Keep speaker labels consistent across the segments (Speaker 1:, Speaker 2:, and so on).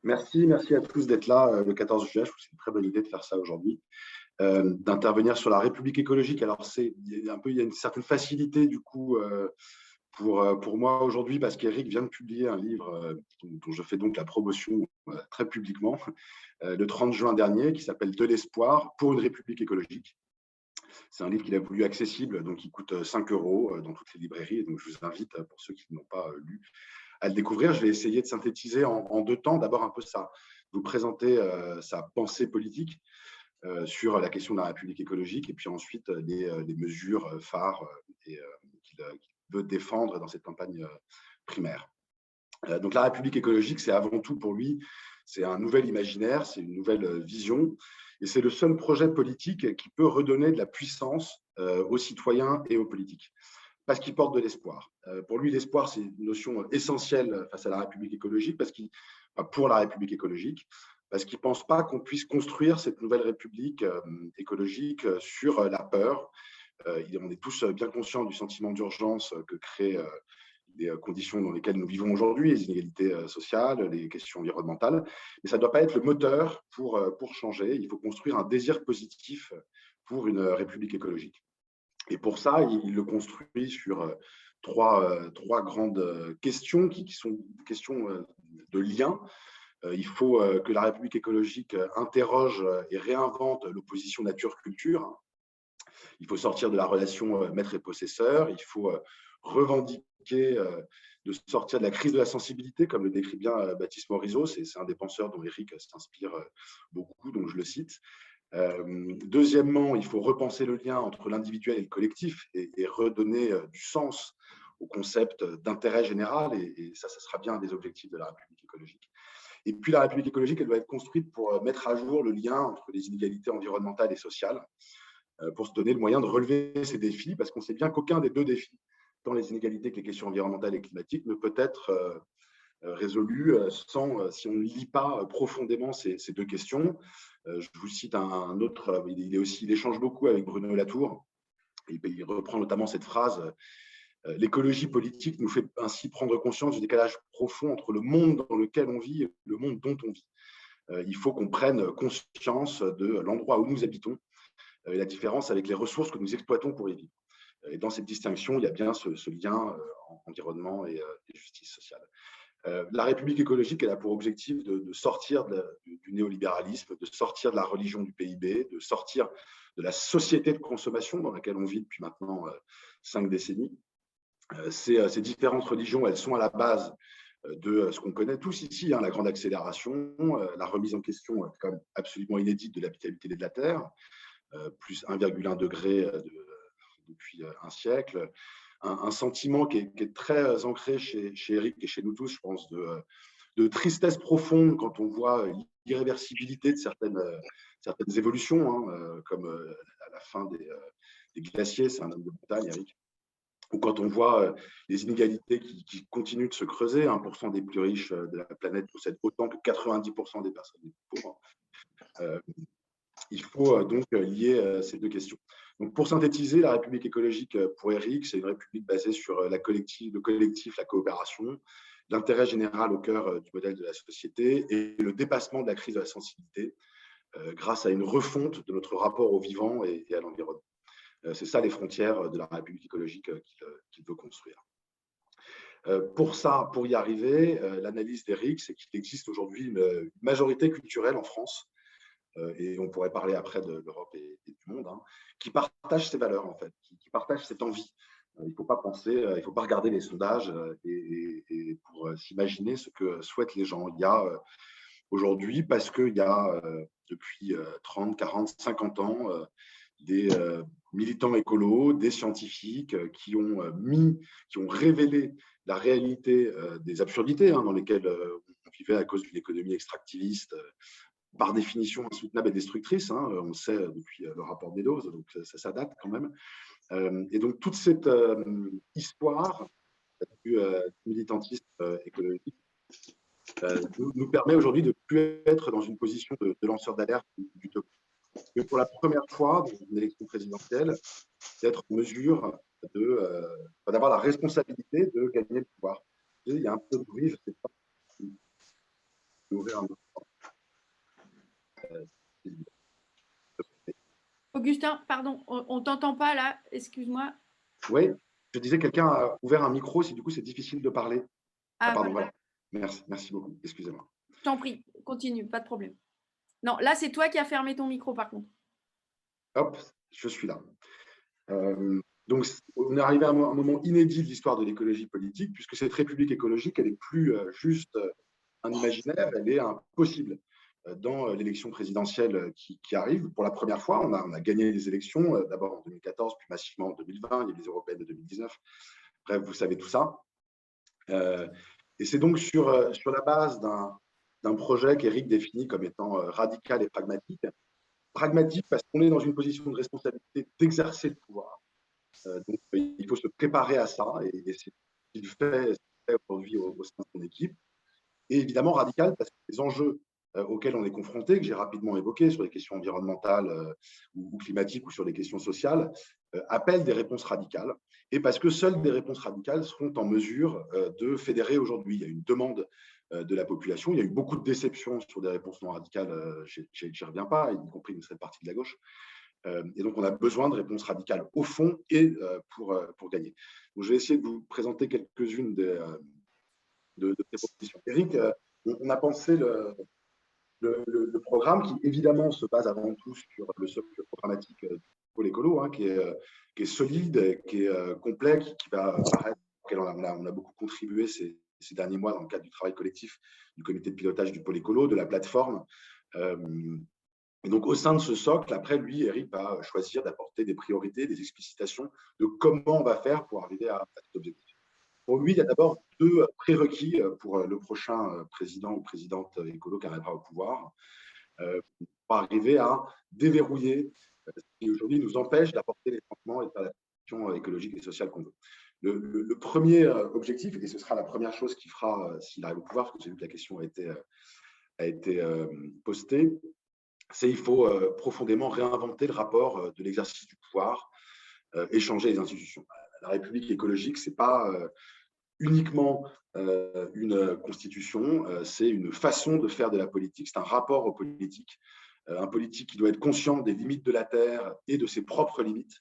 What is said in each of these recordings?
Speaker 1: Merci à tous d'être là le 14 juillet. Je trouve que c'est une très bonne idée de faire ça aujourd'hui, d'intervenir sur la République écologique. Alors, il y a une certaine facilité du coup pour moi aujourd'hui parce qu'Éric vient de publier un livre dont je fais donc la promotion très publiquement le 30 juin dernier qui s'appelle De l'espoir pour une République écologique. C'est un livre qu'il a voulu accessible, donc il coûte 5 euros dans toutes les librairies. Et donc, je vous invite, pour ceux qui n'ont pas lu, à le découvrir. Je vais essayer de synthétiser en deux temps. D'abord, un peu ça, vous présenter sa pensée politique sur la question de la République écologique et puis ensuite les mesures phares qu'il veut défendre dans cette campagne primaire. Donc, la République écologique, c'est avant tout pour lui, c'est un nouvel imaginaire, c'est une nouvelle vision. Et c'est le seul projet politique qui peut redonner de la puissance aux citoyens et aux politiques, parce qu'il porte de l'espoir. Pour lui, l'espoir, c'est une notion essentielle face à la République écologique, pour la République écologique, parce qu'il ne pense pas qu'on puisse construire cette nouvelle République écologique sur la peur. On est tous bien conscients du sentiment d'urgence que créent les conditions dans lesquelles nous vivons aujourd'hui, les inégalités sociales, les questions environnementales. Mais ça ne doit pas être le moteur pour changer. Il faut construire un désir positif pour une République écologique. Et pour ça, il le construit sur trois grandes questions qui sont des questions de lien. Il faut que la République écologique interroge et réinvente l'opposition nature-culture. Il faut sortir de la relation maître et possesseur. Il faut revendiquer de sortir de la crise de la sensibilité, comme le décrit bien Baptiste Morisot. C'est un des penseurs dont Éric s'inspire beaucoup, donc je le cite. Deuxièmement, il faut repenser le lien entre l'individuel et le collectif et redonner du sens au concept d'intérêt général. Et ça sera bien un des objectifs de la République écologique. Et puis, la République écologique, elle doit être construite pour mettre à jour le lien entre les inégalités environnementales et sociales, pour se donner le moyen de relever ces défis, parce qu'on sait bien qu'aucun des deux défis, tant les inégalités que les questions environnementales et climatiques, ne peut être résolu si on ne lit pas profondément ces deux questions. Je vous cite un autre, il échange beaucoup avec Bruno Latour. Il reprend notamment cette phrase: l'écologie politique nous fait ainsi prendre conscience du décalage profond entre le monde dans lequel on vit et le monde dont on vit. Il faut qu'on prenne conscience de l'endroit où nous habitons et la différence avec les ressources que nous exploitons pour y vivre. Et dans cette distinction, il y a bien ce lien environnement et justice sociale. La République écologique, elle a pour objectif de sortir du néolibéralisme, de sortir de la religion du PIB, de sortir de la société de consommation dans laquelle on vit depuis maintenant 5 décennies. Ces différentes religions, elles sont à la base de ce qu'on connaît tous ici, la grande accélération, la remise en question quand même absolument inédite de l'habitabilité de la Terre, plus 1,1 degré depuis un siècle, un sentiment qui est très ancré chez Éric et chez nous tous, je pense, de tristesse profonde quand on voit l'irréversibilité de certaines évolutions, comme à la fin des glaciers, c'est un homme de montagne, Éric, ou quand on voit les inégalités qui continuent de se creuser. 1% des plus riches de la planète possèdent autant que 90% des personnes les plus pauvres. Il faut donc lier ces deux questions. Donc, pour synthétiser, la République écologique pour Éric, c'est une république basée sur le collectif, la coopération, l'intérêt général au cœur du modèle de la société et le dépassement de la crise de la sensibilité grâce à une refonte de notre rapport au vivant et à l'environnement. C'est ça les frontières de la République écologique qu'il veut construire. Pour y arriver, l'analyse d'Éric, c'est qu'il existe aujourd'hui une majorité culturelle en France, et on pourrait parler après de l'Europe et du monde, qui partagent ces valeurs, en fait, qui partagent cette envie. Il ne faut pas regarder les sondages pour s'imaginer ce que souhaitent les gens. Il y a aujourd'hui, parce qu'il y a depuis 30, 40, 50 ans, des militants écolos, des scientifiques qui ont révélé la réalité des absurdités dans lesquelles on vivait à cause d'une économie extractiviste, par définition insoutenable et destructrice, on le sait depuis le rapport Meadows, donc ça date quand même. Et donc toute cette histoire du militantisme écologique nous permet aujourd'hui de ne plus être dans une position de lanceur d'alerte d'utopie. Mais pour la première fois dans une élection présidentielle, d'être en mesure d'avoir la responsabilité de gagner le pouvoir. Il y a un peu de bruit, je ne sais pas. ouvrir un...
Speaker 2: Augustin, pardon, on ne t'entend pas là, excuse-moi.
Speaker 1: Oui, je disais, quelqu'un a ouvert un micro, si du coup c'est difficile de parler. Ah,
Speaker 2: Ah,
Speaker 1: pardon,
Speaker 2: voilà.
Speaker 1: voilà. Merci beaucoup, excusez-moi.
Speaker 2: Je t'en prie, continue, pas de problème. Non, là, c'est toi qui as fermé ton micro, par contre.
Speaker 1: Hop, je suis là. Donc, on est arrivé à un moment inédit de l'histoire de l'écologie politique, puisque cette république écologique, elle n'est plus juste un imaginaire, elle est un possible. Dans l'élection présidentielle qui arrive, pour la première fois, on a gagné les élections, d'abord en 2014, puis massivement en 2020, il y a eu les européennes de 2019. Bref, vous savez tout ça. Et c'est donc sur la base d'un projet qu'Éric définit comme étant radical et pragmatique. Pragmatique parce qu'on est dans une position de responsabilité d'exercer le pouvoir. Donc, il faut se préparer à ça, et c'est ce qu'il fait aujourd'hui au sein de son équipe. Et évidemment radical parce que les enjeux auxquels on est confronté, que j'ai rapidement évoqués sur les questions environnementales ou climatiques ou sur les questions sociales, appellent des réponses radicales. Et parce que seules des réponses radicales seront en mesure de fédérer aujourd'hui. Il y a une demande de la population. Il y a eu beaucoup de déceptions sur des réponses non radicales. Je n'y reviens pas, y compris une certaine partie de la gauche. Et donc, on a besoin de réponses radicales au fond et pour gagner. Donc, je vais essayer de vous présenter quelques-unes de ces propositions. Éric, on a pensé le programme qui, évidemment, se base avant tout sur le socle programmatique du pôle écolo, hein, qui est solide, qui est complet, qui va paraître, auquel on a beaucoup contribué ces derniers mois dans le cadre du travail collectif du comité de pilotage du pôle écolo, de la plateforme. Et donc, au sein de ce socle, après, lui, Éric va choisir d'apporter des priorités, des explicitations de comment on va faire pour arriver à cet objectif. Pour lui, il y a d'abord deux prérequis pour le prochain président ou présidente écolo qui arrivera au pouvoir, pour arriver à déverrouiller ce qui aujourd'hui nous empêche d'apporter les changements et de faire la transition écologique et sociale qu'on veut. Le premier objectif, et ce sera la première chose qu'il fera s'il arrive au pouvoir, parce que j'ai vu que la question a été postée, c'est qu'il faut profondément réinventer le rapport de l'exercice du pouvoir et changer les institutions. La République écologique, ce n'est pas uniquement une constitution, c'est une façon de faire de la politique, c'est un rapport aux politiques, un politique qui doit être conscient des limites de la Terre et de ses propres limites,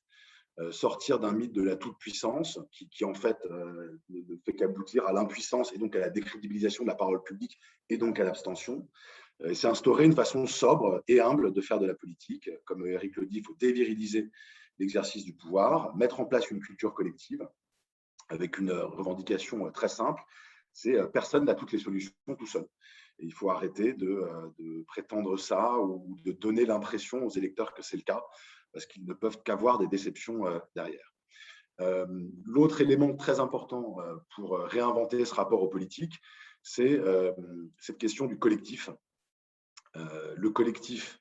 Speaker 1: sortir d'un mythe de la toute-puissance qui en fait ne fait qu'aboutir à l'impuissance et donc à la décrédibilisation de la parole publique et donc à l'abstention. C'est instaurer une façon sobre et humble de faire de la politique. Comme Éric le dit, il faut déviriliser l'exercice du pouvoir, mettre en place une culture collective avec une revendication très simple, c'est personne n'a toutes les solutions tout seul. Et il faut arrêter de prétendre ça ou de donner l'impression aux électeurs que c'est le cas, parce qu'ils ne peuvent qu'avoir des déceptions derrière. L'autre élément très important pour réinventer ce rapport aux politiques, c'est cette question du collectif. Le collectif,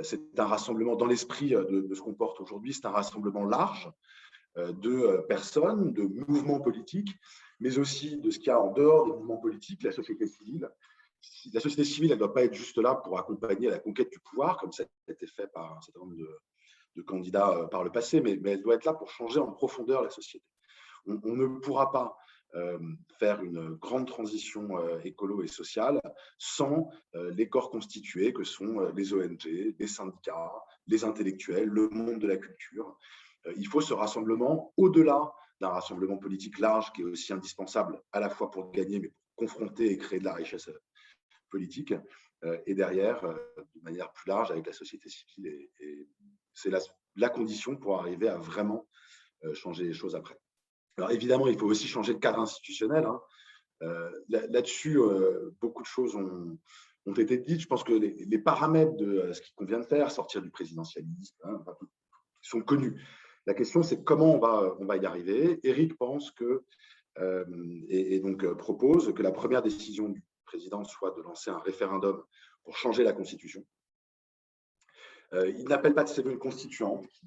Speaker 1: c'est un rassemblement dans l'esprit de ce qu'on porte aujourd'hui, c'est un rassemblement large de personnes, de mouvements politiques, mais aussi de ce qu'il y a en dehors des mouvements politiques, la société civile. La société civile, elle ne doit pas être juste là pour accompagner la conquête du pouvoir, comme ça a été fait par un certain nombre de candidats par le passé, mais elle doit être là pour changer en profondeur la société. On ne pourra pas faire une grande transition écolo et sociale sans les corps constitués que sont les ONG, les syndicats, les intellectuels, le monde de la culture. Il faut ce rassemblement au-delà d'un rassemblement politique large qui est aussi indispensable à la fois pour gagner, mais pour confronter et créer de la richesse politique, et derrière, de manière plus large, avec la société civile. Et c'est la condition pour arriver à vraiment changer les choses après. Alors évidemment, il faut aussi changer le cadre institutionnel. Hein. Là-dessus, beaucoup de choses ont été dites. Je pense que les paramètres de ce qu'on vient de faire, sortir du présidentialisme, hein, sont connus. La question, c'est comment on va y arriver. Éric pense que, et donc propose que la première décision du président soit de lancer un référendum pour changer la Constitution. Il n'appelle pas de ses voeux une constituante qui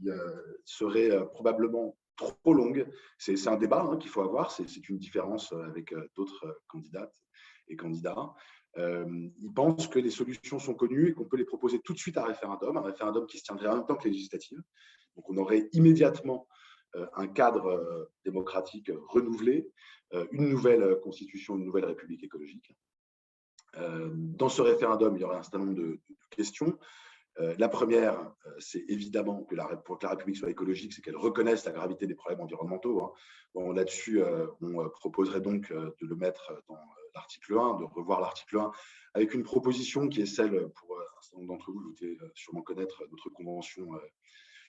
Speaker 1: serait probablement trop longue. C'est un débat qu'il faut avoir, c'est une différence avec d'autres candidates et candidats. Il pense que les solutions sont connues et qu'on peut les proposer tout de suite à un référendum qui se tiendrait en même temps que les législatives. Donc on aurait immédiatement un cadre démocratique renouvelé, une nouvelle constitution, une nouvelle république écologique. Dans ce référendum, il y aura un certain nombre de questions. La première, c'est évidemment que pour que la République soit écologique, c'est qu'elle reconnaisse la gravité des problèmes environnementaux, hein. Bon, là-dessus, on proposerait donc de le mettre dans l'article 1, de revoir l'article 1, avec une proposition qui est celle, pour un certain nombre d'entre vous, vous devez sûrement connaître notre convention,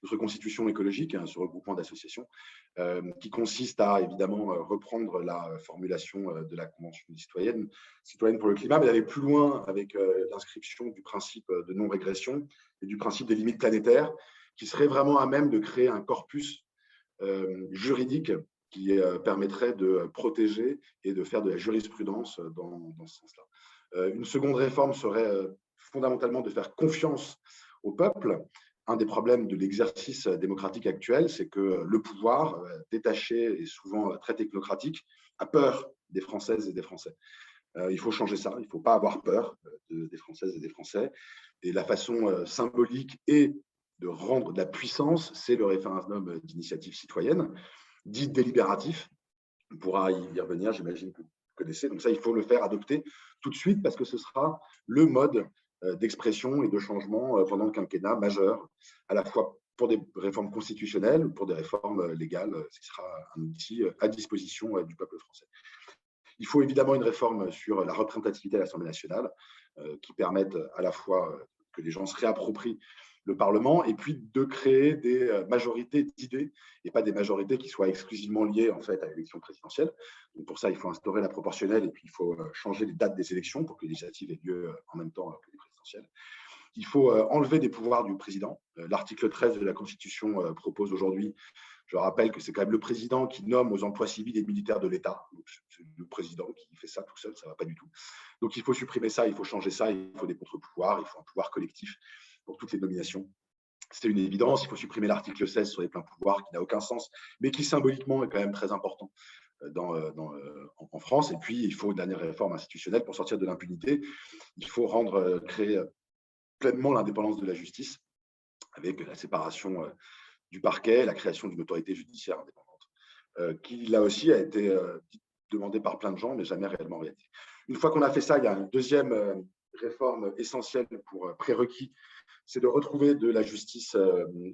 Speaker 1: notre constitution écologique, hein, ce regroupement d'associations, qui consiste à évidemment reprendre la formulation de la Convention citoyenne pour le climat, mais aller plus loin avec l'inscription du principe de non-régression et du principe des limites planétaires, qui serait vraiment à même de créer un corpus juridique qui permettrait de protéger et de faire de la jurisprudence dans ce sens-là. Une seconde réforme serait fondamentalement de faire confiance au peuple. Un des problèmes de l'exercice démocratique actuel, c'est que le pouvoir, détaché et souvent très technocratique, a peur des Françaises et des Français. Il faut changer ça, il ne faut pas avoir peur des Françaises et des Français. Et la façon symbolique est de rendre de la puissance, c'est le référendum d'initiative citoyenne, dit délibératif. On pourra y revenir, j'imagine que vous connaissez. Donc ça, il faut le faire adopter tout de suite parce que ce sera le mode d'expression et de changement pendant le quinquennat majeur, à la fois pour des réformes constitutionnelles ou pour des réformes légales, ce qui sera un outil à disposition du peuple français. Il faut évidemment une réforme sur la représentativité à l'Assemblée nationale qui permette à la fois que les gens se réapproprient le Parlement et puis de créer des majorités d'idées et pas des majorités qui soient exclusivement liées en fait à l'élection présidentielle. Donc pour ça, il faut instaurer la proportionnelle et puis il faut changer les dates des élections pour que les législatives aient lieu en même temps que les présidentielles. Il faut enlever des pouvoirs du président. L'article 13 de la Constitution propose aujourd'hui, je rappelle que c'est quand même le président qui nomme aux emplois civils et militaires de l'État. C'est le président qui fait ça tout seul, ça ne va pas du tout. Donc il faut supprimer ça, il faut changer ça, il faut des contre-pouvoirs, il faut un pouvoir collectif pour toutes les nominations. C'est une évidence, il faut supprimer l'article 16 sur les pleins pouvoirs qui n'a aucun sens, mais qui symboliquement est quand même très important en France. Et puis, il faut une dernière réforme institutionnelle pour sortir de l'impunité. Il faut créer pleinement l'indépendance de la justice avec la séparation du parquet, la création d'une autorité judiciaire indépendante, qui là aussi a été demandée par plein de gens, mais jamais réellement réalisée. Une fois qu'on a fait ça, il y a une deuxième réforme essentielle pour prérequis, c'est de retrouver de la justice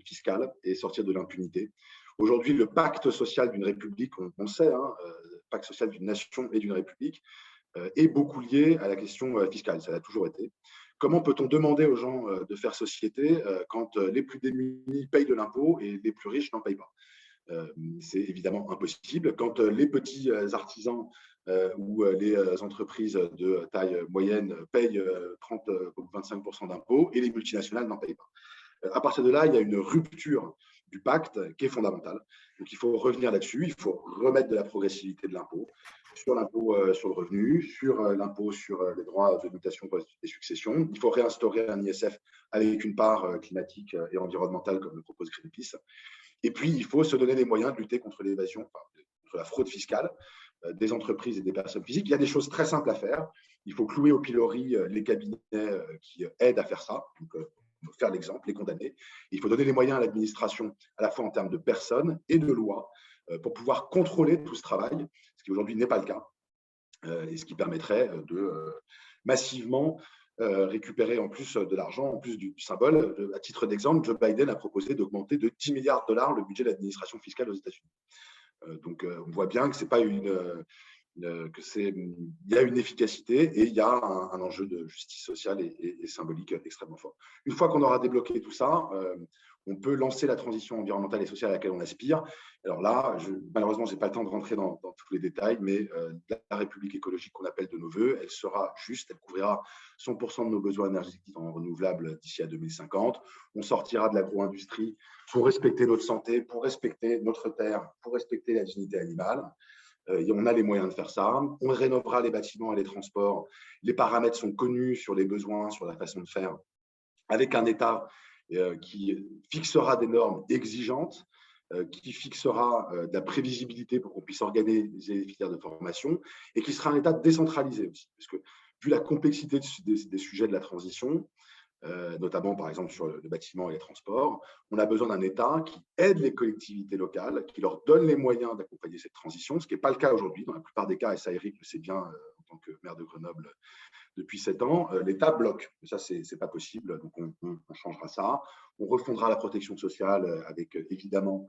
Speaker 1: fiscale et sortir de l'impunité. Aujourd'hui, le pacte social d'une république, on le sait, hein, le pacte social d'une nation et d'une république, est beaucoup lié à la question fiscale. Ça l'a toujours été. Comment peut-on demander aux gens de faire société quand les plus démunis payent de l'impôt et les plus riches n'en payent pas? C'est évidemment impossible. Quand les petits artisans ou les entreprises de taille moyenne payent 30 ou 25% d'impôts et les multinationales n'en payent pas. À partir de là, il y a une rupture du pacte qui est fondamentale. Donc, il faut revenir là-dessus. Il faut remettre de la progressivité de l'impôt sur l'impôt sur le revenu, sur l'impôt sur les droits de mutation des successions. Il faut réinstaurer un ISF avec une part climatique et environnementale comme le propose Greenpeace. Et puis, il faut se donner les moyens de lutter contre l'évasion, contre la fraude fiscale des entreprises et des personnes physiques. Il y a des choses très simples à faire. Il faut clouer au pilori les cabinets qui aident à faire ça. Donc, il faut faire l'exemple, les condamner. Il faut donner les moyens à l'administration, à la fois en termes de personnes et de lois, pour pouvoir contrôler tout ce travail, ce qui aujourd'hui n'est pas le cas, et ce qui permettrait de massivement récupérer en plus de l'argent, en plus du symbole. À titre d'exemple, Joe Biden a proposé d'augmenter de 10 milliards de dollars le budget de l'administration fiscale aux États-Unis. Donc, on voit bien que c'est pas il y a une efficacité et il y a un enjeu de justice sociale et symbolique extrêmement fort. Une fois qu'on aura débloqué tout ça, on peut lancer la transition environnementale et sociale à laquelle on aspire. Alors là, malheureusement, je n'ai pas le temps de rentrer dans tous les détails, mais la République écologique qu'on appelle de nos voeux, elle sera juste, elle couvrira 100% de nos besoins énergétiques en renouvelables d'ici à 2050. On sortira de l'agro-industrie pour respecter notre santé, pour respecter notre terre, pour respecter la dignité animale. On a les moyens de faire ça. On rénovera les bâtiments et les transports. Les paramètres sont connus sur les besoins, sur la façon de faire, avec un État qui fixera des normes exigeantes, qui fixera de la prévisibilité pour qu'on puisse organiser les filières de formation et qui sera un État décentralisé aussi. Parce que, vu la complexité des sujets de la transition, notamment par exemple sur le bâtiment et les transports. On a besoin d'un État qui aide les collectivités locales, qui leur donne les moyens d'accompagner cette transition, ce qui n'est pas le cas aujourd'hui. Dans la plupart des cas, et ça Eric le sait bien en tant que maire de Grenoble depuis 7 ans, l'État bloque. Ça, ce n'est pas possible, donc on changera ça. On refondera la protection sociale avec évidemment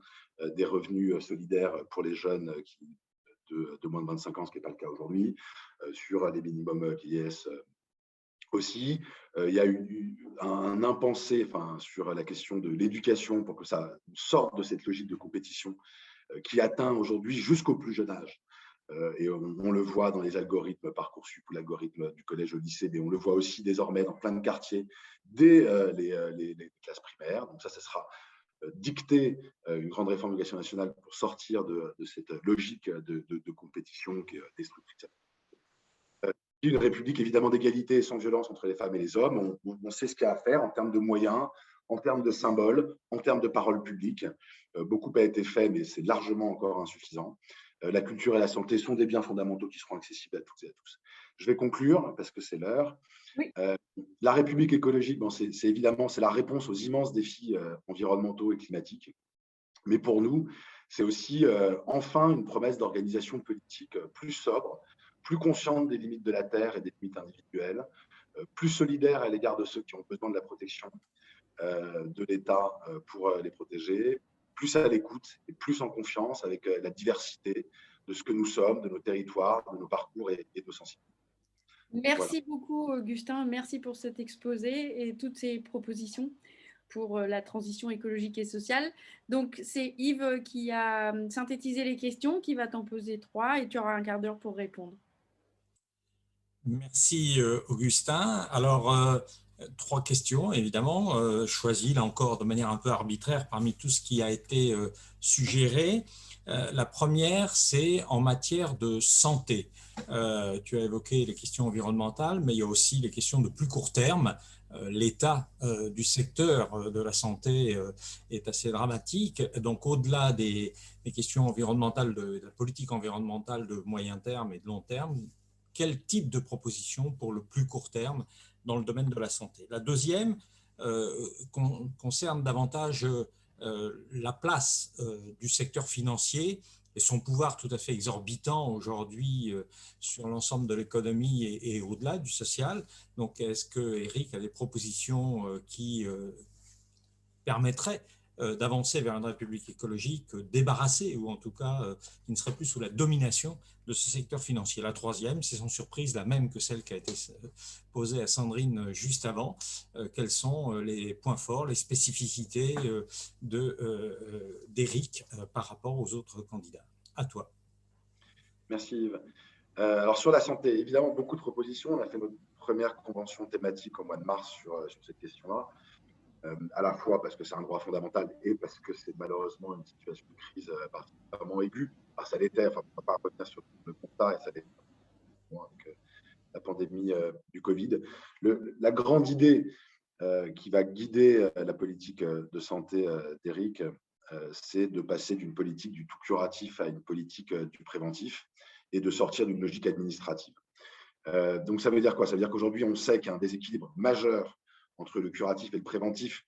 Speaker 1: des revenus solidaires pour les jeunes de moins de 25 ans, ce qui n'est pas le cas aujourd'hui, sur les minimums vieillesse aussi. Il y a eu un impensé sur la question de l'éducation pour que ça sorte de cette logique de compétition qui atteint aujourd'hui jusqu'au plus jeune âge. Et on le voit dans les algorithmes Parcoursup ou l'algorithme du collège au lycée, mais on le voit aussi désormais dans plein de quartiers dès les classes primaires. Donc ça sera dicter une grande réforme de l'éducation nationale pour sortir de cette logique de compétition qui est destructrice. Une république évidemment d'égalité et sans violence entre les femmes et les hommes. On sait ce qu'il y a à faire en termes de moyens, en termes de symboles, en termes de paroles publiques. Beaucoup a été fait, mais c'est largement encore insuffisant. La culture et la santé sont des biens fondamentaux qui seront accessibles à toutes et à tous. Je vais conclure parce que c'est l'heure.
Speaker 2: Oui.
Speaker 1: La République écologique, c'est évidemment la réponse aux immenses défis environnementaux et climatiques. Mais pour nous, c'est aussi enfin une promesse d'organisation politique plus sobre, plus consciente des limites de la Terre et des limites individuelles, plus solidaire à l'égard de ceux qui ont besoin de la protection de l'État pour les protéger, plus à l'écoute et plus en confiance avec la diversité de ce que nous sommes, de nos territoires, de nos parcours et de nos sensibilités.
Speaker 2: Merci beaucoup, Augustin. Merci pour cet exposé et toutes ces propositions pour la transition écologique et sociale. Donc, c'est Yves qui a synthétisé les questions, qui va t'en poser 3 et tu auras un quart d'heure pour répondre.
Speaker 3: Merci, Augustin. Alors, 3 questions, évidemment, choisies là encore de manière un peu arbitraire parmi tout ce qui a été suggéré. La première, c'est en matière de santé. Tu as évoqué les questions environnementales, mais il y a aussi les questions de plus court terme. L'état du secteur de la santé est assez dramatique. Donc, au-delà des questions environnementales, de la politique environnementale de moyen terme et de long terme, quel type de proposition pour le plus court terme dans le domaine de la santé? La deuxième concerne davantage la place du secteur financier et son pouvoir tout à fait exorbitant aujourd'hui sur l'ensemble de l'économie et au-delà du social. Donc, est-ce que Eric a des propositions qui permettraient d'avancer vers une république écologique débarrassée, ou en tout cas qui ne serait plus sous la domination de ce secteur financier? La troisième, c'est sans surprise la même que celle qui a été posée à Sandrine juste avant. Quels sont les points forts, les spécificités d'Éric par rapport aux autres candidats? À toi.
Speaker 1: Merci Yves. Alors sur la santé, évidemment, beaucoup de propositions. On a fait notre première convention thématique au mois de mars sur cette question-là. À la fois parce que c'est un droit fondamental et parce que c'est malheureusement une situation de crise particulièrement aiguë. Alors, ça l'était, on ne va pas revenir sur le constat, et ça l'était avec la pandémie du Covid. La grande idée qui va guider la politique de santé d'Éric, c'est de passer d'une politique du tout curatif à une politique du préventif et de sortir d'une logique administrative. Donc ça veut dire quoi? Ça veut dire qu'aujourd'hui, on sait qu'il y a un déséquilibre majeur entre le curatif et le préventif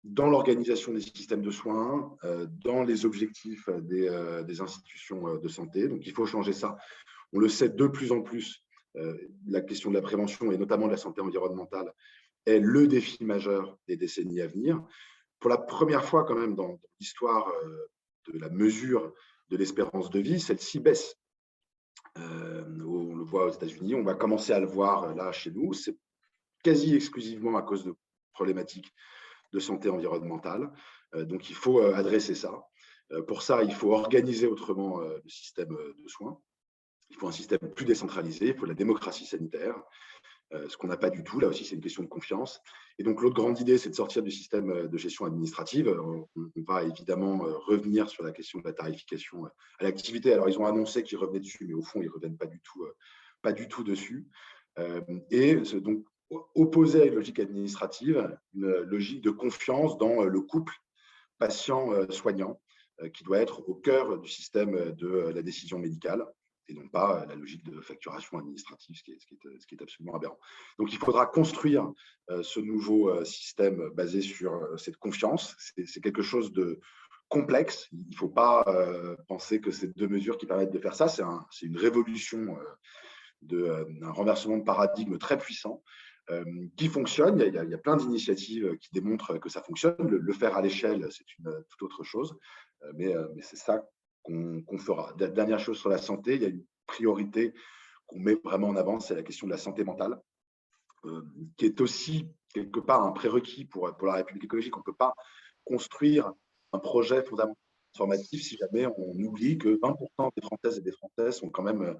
Speaker 1: dans l'organisation des systèmes de soins, dans les objectifs des institutions de santé. Donc, il faut changer ça. On le sait de plus en plus, la question de la prévention et notamment de la santé environnementale est le défi majeur des décennies à venir. Pour la première fois quand même dans l'histoire de la mesure de l'espérance de vie, celle-ci baisse. On le voit aux États-Unis, on va commencer à le voir là chez nous. C'est quasi exclusivement à cause de problématiques de santé environnementale. Donc, il faut adresser ça. Pour ça, il faut organiser autrement le système de soins. Il faut un système plus décentralisé, il faut la démocratie sanitaire, ce qu'on n'a pas du tout. Là aussi, c'est une question de confiance. Et donc, l'autre grande idée, c'est de sortir du système de gestion administrative. On va évidemment revenir sur la question de la tarification à l'activité. Alors, ils ont annoncé qu'ils revenaient dessus, mais au fond, ils ne reviennent pas du tout dessus. Et donc, opposer à une logique administrative, une logique de confiance dans le couple patient-soignant qui doit être au cœur du système de la décision médicale. et non pas la logique de facturation administrative, ce qui est absolument aberrant. Donc, il faudra construire ce nouveau système basé sur cette confiance. C'est quelque chose de complexe. Il ne faut pas penser que c'est 2 mesures qui permettent de faire ça. C'est une révolution, un renversement de paradigme très puissant qui fonctionne. Il y a plein d'initiatives qui démontrent que ça fonctionne. Le faire à l'échelle, c'est une toute autre chose, mais c'est ça qu'on fera. Dernière chose sur la santé, il y a une priorité qu'on met vraiment en avant, c'est la question de la santé mentale, qui est aussi quelque part un prérequis pour la République écologique. On ne peut pas construire un projet fondamental transformatif si jamais on oublie que 20% des Françaises et des Français sont quand même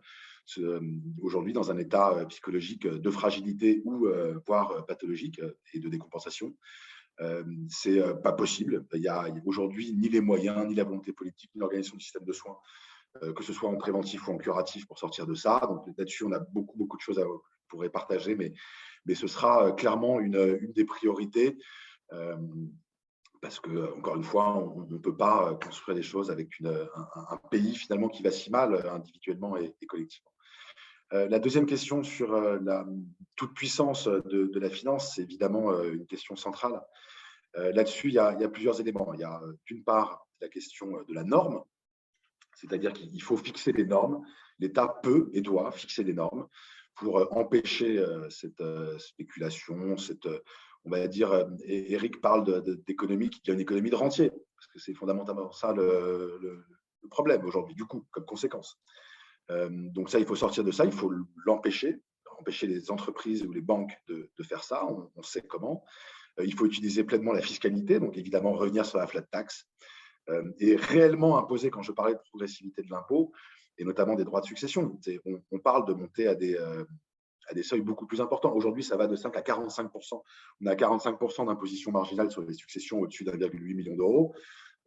Speaker 1: aujourd'hui dans un état psychologique de fragilité ou voire pathologique et de décompensation. C'est pas possible. Il y a aujourd'hui ni les moyens, ni la volonté politique, ni l'organisation du système de soins, que ce soit en préventif ou en curatif, pour sortir de ça. Donc là-dessus, on a beaucoup de choses à pourrait partager, mais ce sera clairement une des priorités. Parce que, encore une fois, on ne peut pas construire des choses avec un pays finalement qui va si mal individuellement et collectivement. La deuxième question sur la toute puissance de la finance, c'est évidemment une question centrale. Là-dessus, il y a plusieurs éléments. Il y a d'une part la question de la norme, c'est-à-dire qu'il faut fixer des normes. L'État peut et doit fixer des normes pour empêcher cette spéculation, on va dire, Eric parle d'économie qui est une économie de rentier, parce que c'est fondamentalement ça le problème aujourd'hui, du coup, comme conséquence. Donc ça, il faut sortir de ça, il faut empêcher les entreprises ou les banques de faire ça, on sait comment. Il faut utiliser pleinement la fiscalité, donc évidemment revenir sur la flat tax, et réellement imposer, quand je parlais de progressivité de l'impôt, et notamment des droits de succession, on parle de monter à des seuils beaucoup plus importants. Aujourd'hui, ça va de 5 à 45%. On a 45% d'imposition marginale sur les successions au-dessus d'1,8 million d'euros.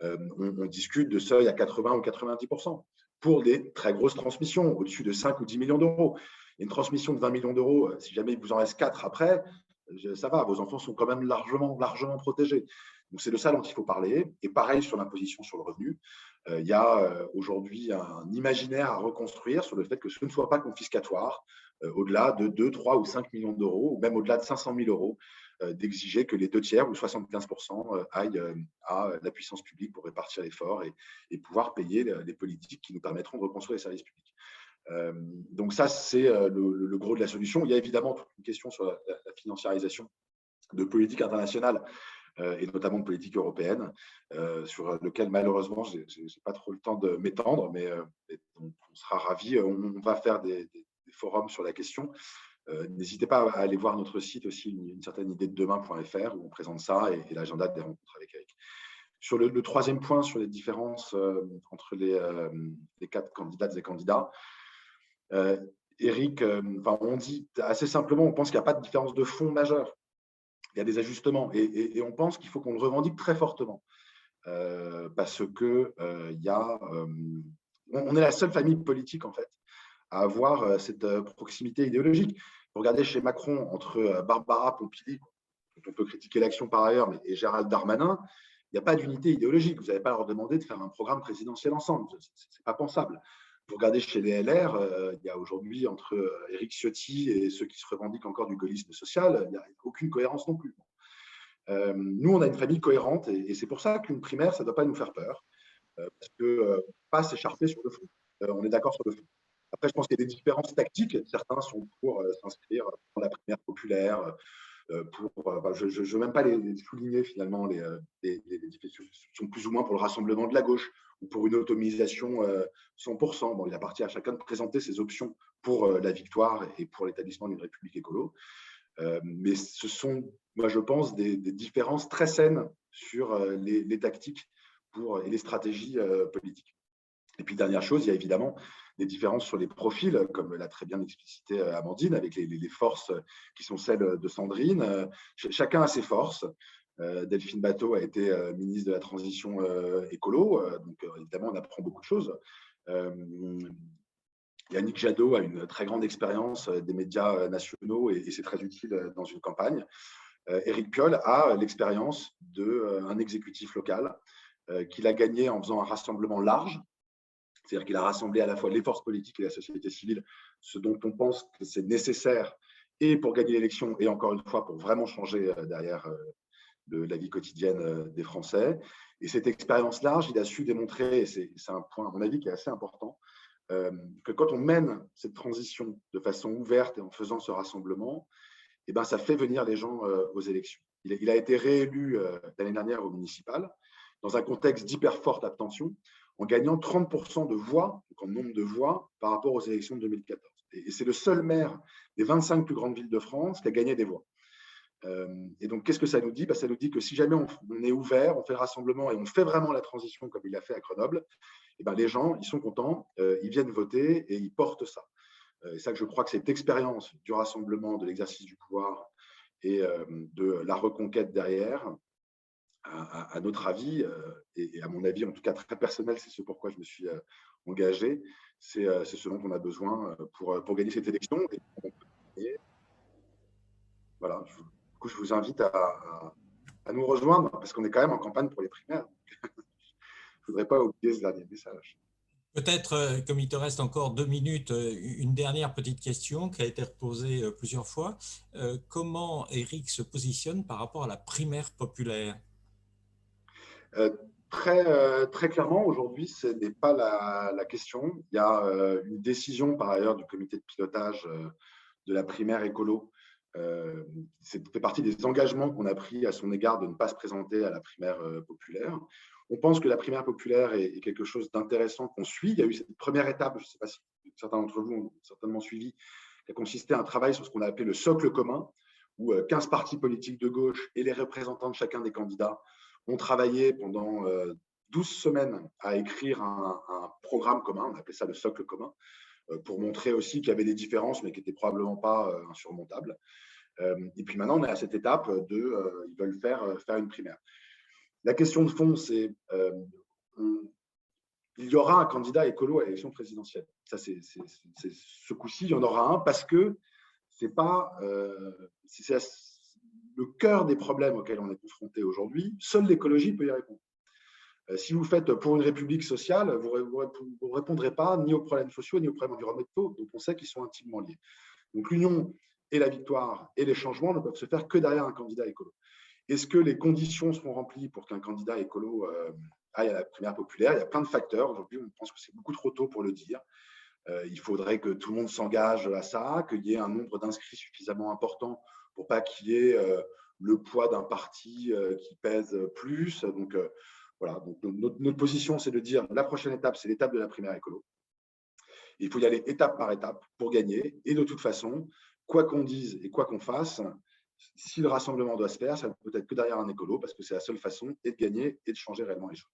Speaker 1: On discute de seuils à 80 ou 90% pour des très grosses transmissions, au-dessus de 5 ou 10 millions d'euros. Une transmission de 20 millions d'euros, si jamais il vous en reste 4 après, ça va, vos enfants sont quand même largement protégés. Donc, c'est de ça dont il faut parler. Et pareil sur l'imposition sur le revenu. Il y a aujourd'hui un imaginaire à reconstruire sur le fait que ce ne soit pas confiscatoire au-delà de 2, 3 ou 5 millions d'euros, ou même au-delà de 500 000 euros, d'exiger que les 2/3 ou 75% aillent à la puissance publique pour répartir l'effort et pouvoir payer les politiques qui nous permettront de reconstruire les services publics. Donc ça, c'est le gros de la solution. Il y a évidemment toute une question sur la financiarisation de politique internationale et notamment de politique européenne, sur lequel malheureusement, je n'ai pas trop le temps de m'étendre, mais on sera ravis. On va faire des forums sur la question. N'hésitez pas à aller voir notre site aussi, une certaine idée de demain.fr, où on présente ça et l'agenda des rencontres avec Eric. Sur le troisième point, sur les différences entre les 4 candidates et candidats, Eric, on dit assez simplement, on pense qu'il n'y a pas de différence de fond majeure. Il y a des ajustements et on pense qu'il faut qu'on le revendique très fortement parce que on est la seule famille politique en fait à avoir cette proximité idéologique. Vous regardez chez Macron, entre Barbara Pompili, dont on peut critiquer l'action par ailleurs, et Gérald Darmanin, il n'y a pas d'unité idéologique. Vous n'allez pas leur demander de faire un programme présidentiel ensemble. Ce n'est pas pensable. Vous regardez chez les LR, il y a aujourd'hui entre Éric Ciotti et ceux qui se revendiquent encore du gaullisme social, il n'y a aucune cohérence non plus. Nous, on a une famille cohérente et c'est pour ça qu'une primaire, ça ne doit pas nous faire peur, parce que pas s'écharper sur le fond. On est d'accord sur le fond. Après, je pense qu'il y a des différences tactiques. Certains sont pour s'inscrire dans la primaire populaire, je ne veux même pas les souligner finalement, les différences sont plus ou moins pour le rassemblement de la gauche ou pour une autonomisation 100%. Bon, il appartient à chacun de présenter ses options pour la victoire et pour l'établissement d'une république écolo. Mais ce sont, moi je pense, des différences très saines sur les tactiques et les stratégies politiques. Et puis, dernière chose, il y a évidemment des différences sur les profils, comme l'a très bien explicité Amandine, avec les forces qui sont celles de Sandrine. Chacun a ses forces. Delphine Batho a été ministre de la Transition écolo, donc évidemment, on apprend beaucoup de choses. Yannick Jadot a une très grande expérience des médias nationaux et c'est très utile dans une campagne. Éric Piolle a l'expérience d'un exécutif local qu'il a gagné en faisant un rassemblement large, C'est-à-dire qu'il a rassemblé à la fois les forces politiques et la société civile, ce dont on pense que c'est nécessaire, et pour gagner l'élection, et encore une fois, pour vraiment changer derrière la vie quotidienne des Français. Et cette expérience large, il a su démontrer, et c'est un point, à mon avis, qui est assez important, que quand on mène cette transition de façon ouverte et en faisant ce rassemblement, eh ben, ça fait venir les gens aux élections. Il a été réélu l'année dernière au municipal, dans un contexte d'hyper forte abstention, en gagnant 30% de voix, donc en nombre de voix, par rapport aux élections de 2014. Et c'est le seul maire des 25 plus grandes villes de France qui a gagné des voix. Et donc, qu'est-ce que ça nous dit? Ça nous dit que si jamais on est ouvert, on fait le rassemblement et on fait vraiment la transition comme il l'a fait à Grenoble, et ben les gens, ils sont contents, ils viennent voter et ils portent ça. Et ça, que je crois que cette expérience du rassemblement, de l'exercice du pouvoir et de la reconquête derrière, à notre avis, et à mon avis, en tout cas très personnel, c'est ce pourquoi je me suis engagé, c'est ce dont on a besoin pour gagner cette élection. Et voilà, du coup, je vous invite à nous rejoindre, parce qu'on est quand même en campagne pour les primaires. Je ne voudrais pas oublier ce dernier message.
Speaker 3: Peut-être, comme il te reste encore 2 minutes, une dernière petite question qui a été reposée plusieurs fois. Comment Éric se positionne par rapport à la primaire populaire?
Speaker 1: Très clairement, aujourd'hui, ce n'est pas la question. Il y a une décision, par ailleurs, du comité de pilotage de la primaire écolo. C'est fait partie des engagements qu'on a pris à son égard de ne pas se présenter à la primaire populaire. On pense que la primaire populaire est quelque chose d'intéressant qu'on suit. Il y a eu cette première étape, je ne sais pas si certains d'entre vous ont certainement suivi, qui a consisté à un travail sur ce qu'on a appelé le socle commun, où 15 partis politiques de gauche et les représentants de chacun des candidats ont travaillé pendant 12 semaines à écrire un programme commun, on appelait ça le socle commun, pour montrer aussi qu'il y avait des différences, mais qui n'étaient probablement pas insurmontables. Et puis maintenant, on est à cette étape ils veulent faire une primaire. La question de fond, c'est il y aura un candidat écolo à l'élection présidentielle. Ça, c'est ce coup-ci, il y en aura un, parce que c'est le cœur des problèmes auxquels on est confronté aujourd'hui. Seule l'écologie peut y répondre. Si vous faites pour une république sociale, vous ne répondrez pas ni aux problèmes sociaux ni aux problèmes environnementaux, dont on sait qu'ils sont intimement liés. Donc l'union et la victoire et les changements ne peuvent se faire que derrière un candidat écolo. Est-ce que les conditions seront remplies pour qu'un candidat écolo aille à la primaire populaire? Il y a plein de facteurs. Aujourd'hui, on pense que c'est beaucoup trop tôt pour le dire. Il faudrait que tout le monde s'engage à ça, qu'il y ait un nombre d'inscrits suffisamment important pour pas qu'il y ait le poids d'un parti qui pèse plus. Donc, voilà. Donc, notre position, c'est de dire la prochaine étape, c'est l'étape de la primaire écolo. Il faut y aller étape par étape pour gagner. Et de toute façon, quoi qu'on dise et quoi qu'on fasse, si le rassemblement doit se faire, ça ne peut être que derrière un écolo, parce que c'est la seule façon et de gagner et de changer réellement les choses.